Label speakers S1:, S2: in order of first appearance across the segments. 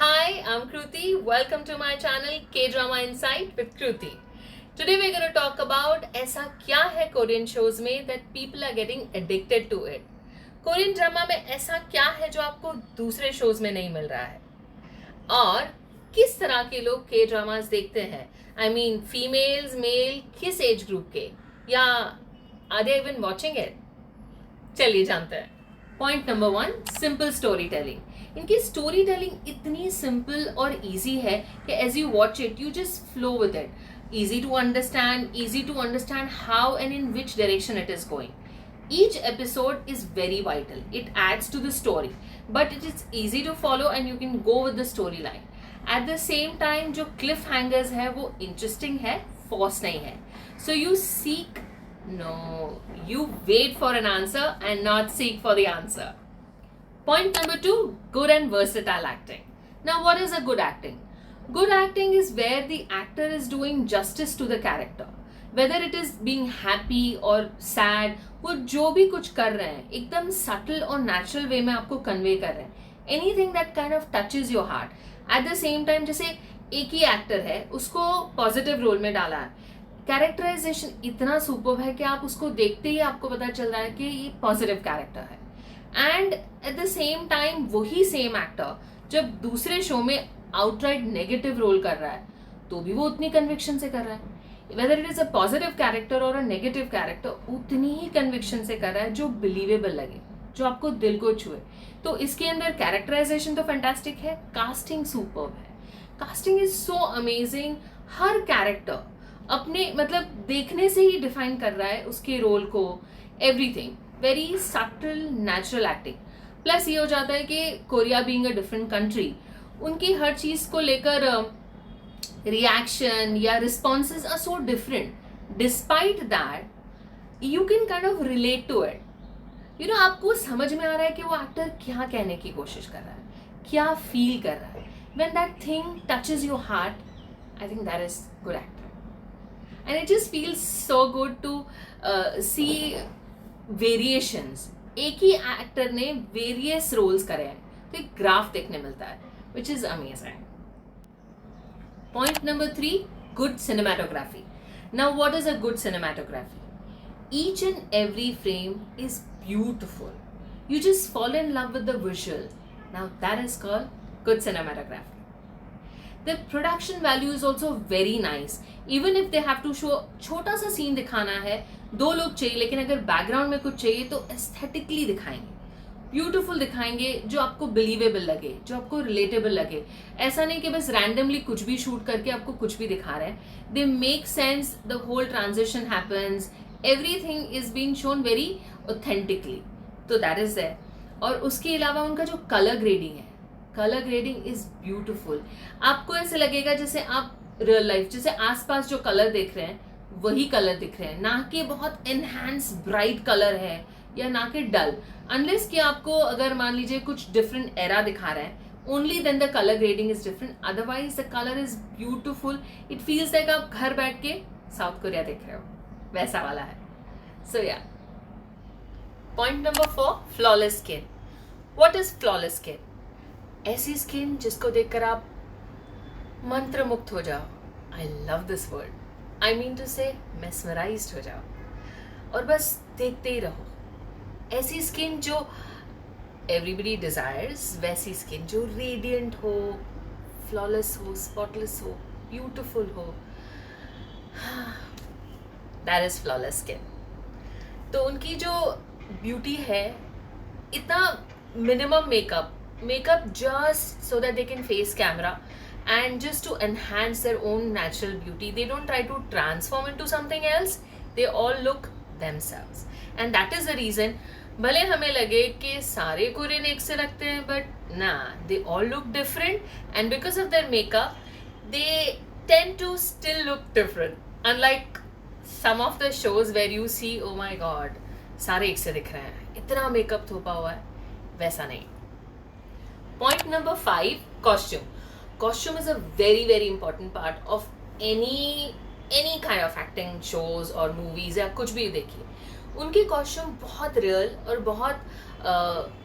S1: Hi, I'm Kruti. Welcome to my channel K-Drama Insight with Kruti. Today we're going to talk about ऐसा क्या है Korean shows में that people are getting addicted to it. Korean drama में ऐसा क्या है जो आपको दूसरे शोज में नहीं मिल रहा है और किस तरह के लोग के ड्रामास देखते हैं. आई मीन फीमेल्स मेल किस एज ग्रुप के, या are they even watching it. चलिए जानते हैं. Point number 1, simple story telling. इनकी स्टोरी टेलिंग इतनी सिंपल और इजी है कि as you watch it you just flow with it. easy to understand how and in which direction it is going. Each episode is very vital. It adds to the story, but it is easy to follow and you can go with the storyline. At the same time जो cliffhangers है वो interesting है, force नहीं है. So you wait for an answer and not seek for the answer. Point number 2, good and versatile acting. Now what is a good acting? Good acting is where the actor is doing justice to the character. Whether it is being happy or sad, वो जो भी कुछ कर रहे हैं एकदम subtle और natural way में आपको convey कर रहे हैं. Anything that kind of touches your heart. At the same time जैसे एक ही actor है उसको positive role में डाला है. Characterization इतना superb है कि आप उसको देखते ही आपको पता चल रहा है कि ये positive character है. And at the same time वही same actor जब दूसरे शो में आउटराइट नेगेटिव रोल कर रहा है तो भी वो उतनी कन्विक्शन से कर रहा है. Whether it is a positive character और अ नेगेटिव कैरेक्टर उतनी ही कन्विक्शन से कर रहा है जो बिलीवेबल लगे, जो आपको दिल को छुए. तो इसके अंदर कैरेक्टराइजेशन तो फैंटास्टिक है, कास्टिंग सुपर्ब है. Casting is so amazing. Her character अपने मतलब देखने से ही डिफाइन कर रहा है उसके रोल को. Everything very subtle natural acting. Plus ये हो जाता है कि Korea being a different country उनकी हर चीज को लेकर रिएक्शन या responses are so different. Despite that you can kind of relate to it. You know आपको समझ में आ रहा है कि वो एक्टर क्या कहने की कोशिश कर रहा है, क्या फील कर रहा है. When that thing touches your heart I think that is good acting. And it just feels so good to see variations. एक ही एक्टर ने वेरियस रोल्स करे हैं तो एक ग्राफ देखने मिलता है which is amazing. Point number 3, good cinematography. Now what is a good cinematography? Each and every frame is beautiful. You just fall in love with the visual. Now that is called good cinematography. The production value is also very nice. Even if they have to show छोटा सा scene दिखाना है, 2 लोग चाहिए, लेकिन अगर background में कुछ चाहिए तो एस्थेटिकली दिखाएंगे, ब्यूटीफुल दिखाएंगे, जो आपको बिलीवेबल लगे, जो आपको रिलेटेबल लगे. ऐसा नहीं कि बस रैंडमली कुछ भी शूट करके आपको कुछ भी दिखा रहे हैं. They make sense, the whole transition happens, everything is being shown very authentically. तो दैट इज देयर. और उसके अलावा उनका जो कलर ग्रेडिंग है, कलर ग्रेडिंग इज ब्यूटीफुल. आपको ऐसे लगेगा जैसे आप रियल लाइफ जैसे आसपास जो कलर देख रहे हैं वही कलर दिख रहे हैं, ना कि बहुत एनहांस ब्राइट कलर है या ना कि डल. अनलेस कि आपको अगर मान लीजिए कुछ डिफरेंट एरा दिखा रहे हैं, only then the colour grading is different. Otherwise the colour is beautiful. It feels like आप घर बैठ के साउथ कोरिया देख रहे हो, वैसा वाला है. सो या point number 4, flawless skin. What is flawless skin? ऐसी स्किन जिसको देखकर आप मंत्र मुक्त हो जाओ. I love this word. I mean to say mesmerised हो जाओ और बस देखते ही रहो. ऐसी स्किन जो एवरीबडी डिजायर्स, वैसी स्किन जो रेडियंट हो, फ्लॉलेस हो, स्पॉटलेस हो, ब्यूटिफुल हो. That is flawless skin. तो उनकी जो ब्यूटी है, इतना minimum makeup just so that they can face camera and just to enhance their own natural beauty. They don't try to transform into something else. They all look themselves, and that is the reason भले हमें लगे कि सारे Korean एक से लगते हैं, but nah, they all look different, and because of their makeup they tend to still look different, unlike some of the shows where you see oh my god सारे एक से दिख रहे हैं, इतना मेकअप थोपा हुआ है. वैसा नहीं. Point number 5, costume. Costume is a very very important part of any kind of acting shows or movies या कुछ भी देखिए. उनके कॉस्ट्यूम बहुत रियल और बहुत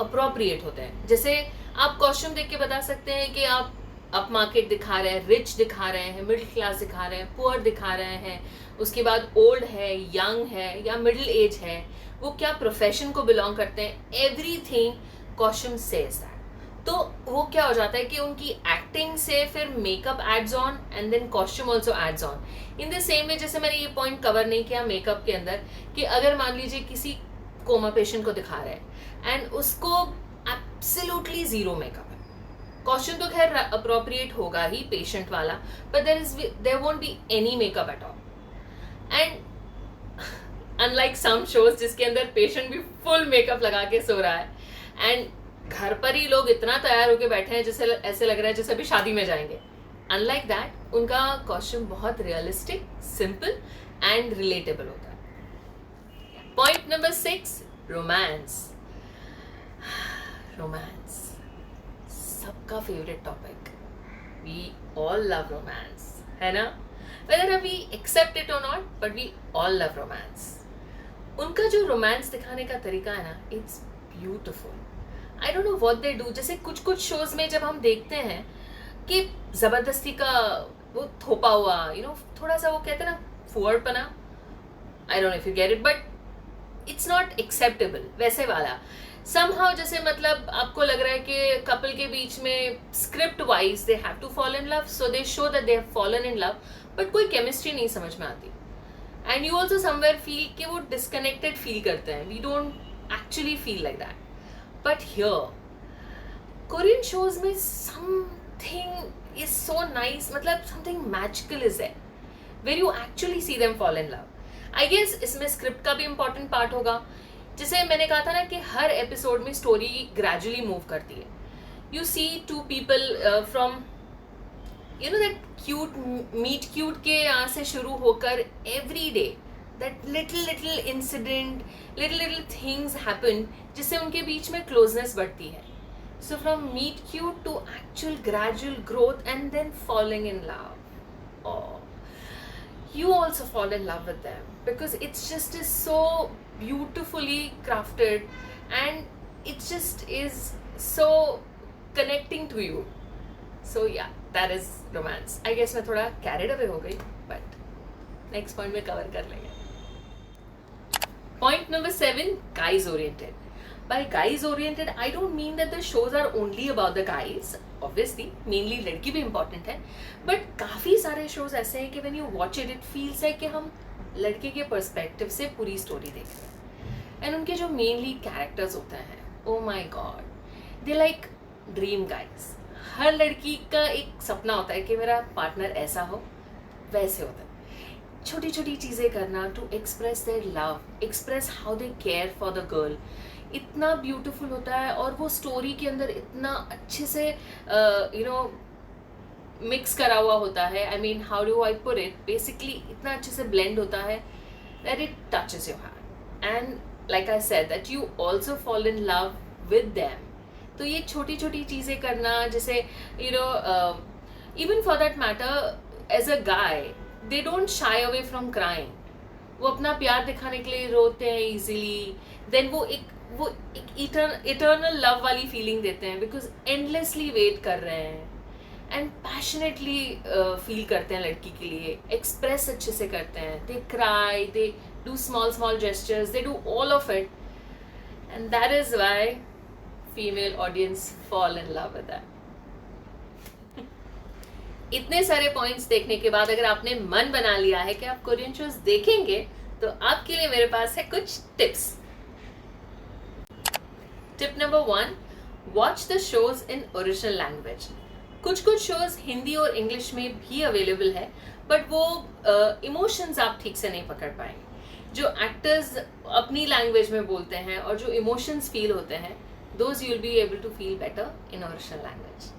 S1: अप्रोप्रिएट होते हैं. जैसे आप कॉस्ट्यूम देख के बता सकते हैं कि आप अप मार्केट दिखा रहे हैं, रिच दिखा रहे हैं, मिडिल क्लास दिखा रहे हैं, पुअर दिखा रहे हैं, उसके बाद ओल्ड है, यंग है या मिडिल एज है, वो क्या प्रोफेशन को बिलोंग करते हैं, एवरीथिंग कॉस्ट्यूम सेज दैट। तो वो क्या हो जाता है कि उनकी एक्टिंग से फिर makeup adds on and then costume also adds on in the same way. जैसे मैंने ये पॉइंट कवर नहीं किया मेकअप के अंदर कि अगर मान लीजिए किसी कोमा पेशेंट को दिखा रहे हैं एंड उसको एब्सोल्युटली जीरो मेकअप है, कॉस्ट्यूम तो खैर अप्रोप्रिएट होगा ही पेशेंट वाला, but there won't be any makeup at all. And unlike some shows जिसके अंदर पेशेंट भी फुल मेकअप लगा के सो रहा है एंड घर पर ही लोग इतना तैयार होके बैठे हैं जैसे ऐसे लग रहा है जैसे अभी शादी में जाएंगे, अनलाइक दैट उनका कॉस्ट्यूम बहुत रियलिस्टिक, सिंपल एंड रिलेटेबल होता है। Point number 6, romance. रोमांस सबका favourite topic, we all love romance, है ना? वेदर वी एक्सेप्ट इट और not, but we all love romance. उनका जो रोमांस दिखाने का तरीका है ना, it's beautiful. I don't know what they do. जैसे कुछ शोज में जब हम देखते हैं कि जबरदस्ती का वो थोपा हुआ, थोड़ा सा वो कहते हैं ना फुअरपना, I don't know if you get it, but it's not acceptable वैसे वाला। समहाउ जैसे मतलब आपको लग रहा है कि कपल के बीच में script wise they have to fall in love, so they show that they have fallen in love, but कोई केमिस्ट्री नहीं समझ में आती। And you also somewhere feel कि वो डिस्कनेक्टेड फील करते हैं, we don't actually feel like that. But here, Korean shows में something is so nice, मतलब something magical is there, where you actually see them fall in love. I guess इसमें script का भी important part होगा। जैसे मैंने कहा था ना कि हर एपिसोड में स्टोरी ग्रेजुअली मूव करती है। You see two people from that cute meet cute के यहाँ से शुरू होकर every day that little incident, little things happen जिससे उनके बीच में closeness बढ़ती है। So from meet cute to actual gradual growth and then falling in love. Oh, you also fall in love with them because it's just is so beautifully crafted and it just is so connecting to you. So yeah, that is romance. I guess मैं थोड़ा carried away हो गई, but next point में cover कर लेंगे। Point number 7, guys oriented. By guys oriented, I don't mean that the shows are only about the guys. Obviously, mainly लड़की भी important है, but काफी सारे shows ऐसे हैं कि when you watch it, it feels like कि हम लड़के के perspective से पूरी story देख रहे हैं। And उनके जो mainly characters होते हैं, oh my god, they like dream guys. हर लड़की का एक सपना होता है कि मेरा पार्टनर ऐसा हो, वैसे होता है। छोटी छोटी चीज़ें करना to express their love, express how they care for the girl, इतना ब्यूटीफुल होता है। और वो स्टोरी के अंदर इतना अच्छे से मिक्स करा हुआ होता है। I mean how do I put it, basically इतना अच्छे से ब्लेंड होता है that it touches your heart and like I said that you also fall in love with them. तो ये छोटी छोटी चीज़ें करना, जैसे even for that matter as a guy they don't shy away from crying. वो अपना प्यार दिखाने के लिए रोते हैं easily, then वो एक eternal love वाली feeling देते हैं because endlessly wait कर रहे हैं and passionately feel करते हैं लड़की के लिए, express अच्छे से करते हैं, they cry, they do small gestures, they do all of it, and that is why female audience fall in love with that. इतने सारे पॉइंट्स देखने के बाद अगर आपने मन बना लिया है कि आप कोरियन शोज देखेंगे, तो आपके लिए मेरे पास है कुछ tips. Tip number 1, watch the shows in original language. कुछ शोज हिंदी और इंग्लिश में भी अवेलेबल है, बट वो इमोशंस आप ठीक से नहीं पकड़ पाएंगे। जो एक्टर्स अपनी लैंग्वेज में बोलते हैं और जो इमोशंस फील होते हैं, those you will be able to feel better in original language.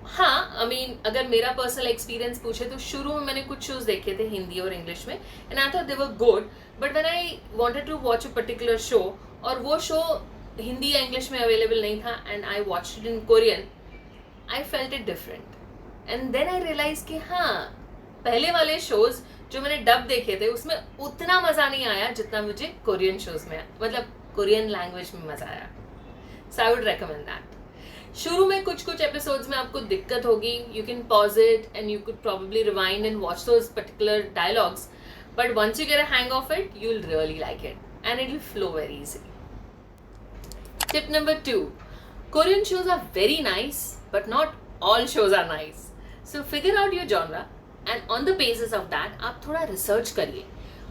S1: हाँ, आई मीन अगर मेरा पर्सनल एक्सपीरियंस पूछे तो शुरू में मैंने कुछ शोज देखे थे हिंदी और इंग्लिश में and I thought they were good, but when I wanted to watch a particular show और वो शो हिंदी या इंग्लिश में अवेलेबल नहीं था and I watched it in Korean, I felt it different and then I realise कि हाँ, पहले वाले शोज जो मैंने डब देखे थे उसमें उतना मज़ा नहीं आया जितना मुझे कोरियन शोज में, मतलब कोरियन लैंग्वेज में मज़ा आया। So I would recommend that. शुरू में कुछ कुछ एपिसोड्स में आपको दिक्कत होगी, you can pause it and you could probably rewind and watch those particular dialogues, but once you get a hang of it you will really like it and it will flow very easily. Tip number 2, Korean shows are very nice, but not all shows are nice. So figure out your genre and on the basis of that आप थोड़ा research करिए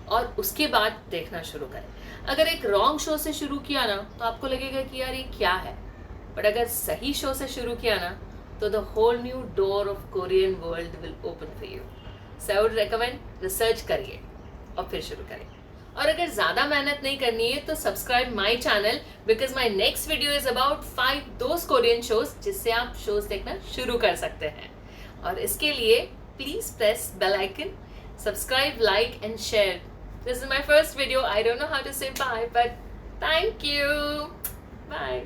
S1: और उसके बाद देखना शुरू करें. अगर एक रॉन्ग शो से शुरू किया ना तो आपको लगेगा कि यार ये क्या है, बट अगर सही शो से शुरू किया ना तो the whole new door of Korean world will open for you. So I would recommend research करिए और फिर शुरू करें. और अगर ज़्यादा मेहनत नहीं करनी है तो subscribe my channel, because my next video is about 5 those Korean shows जिससे आप शोज देखना शुरू कर सकते हैं. और इसके लिए please press bell icon, subscribe, like and share. This is my first video. I don't know how to say bye, but thank you. Bye.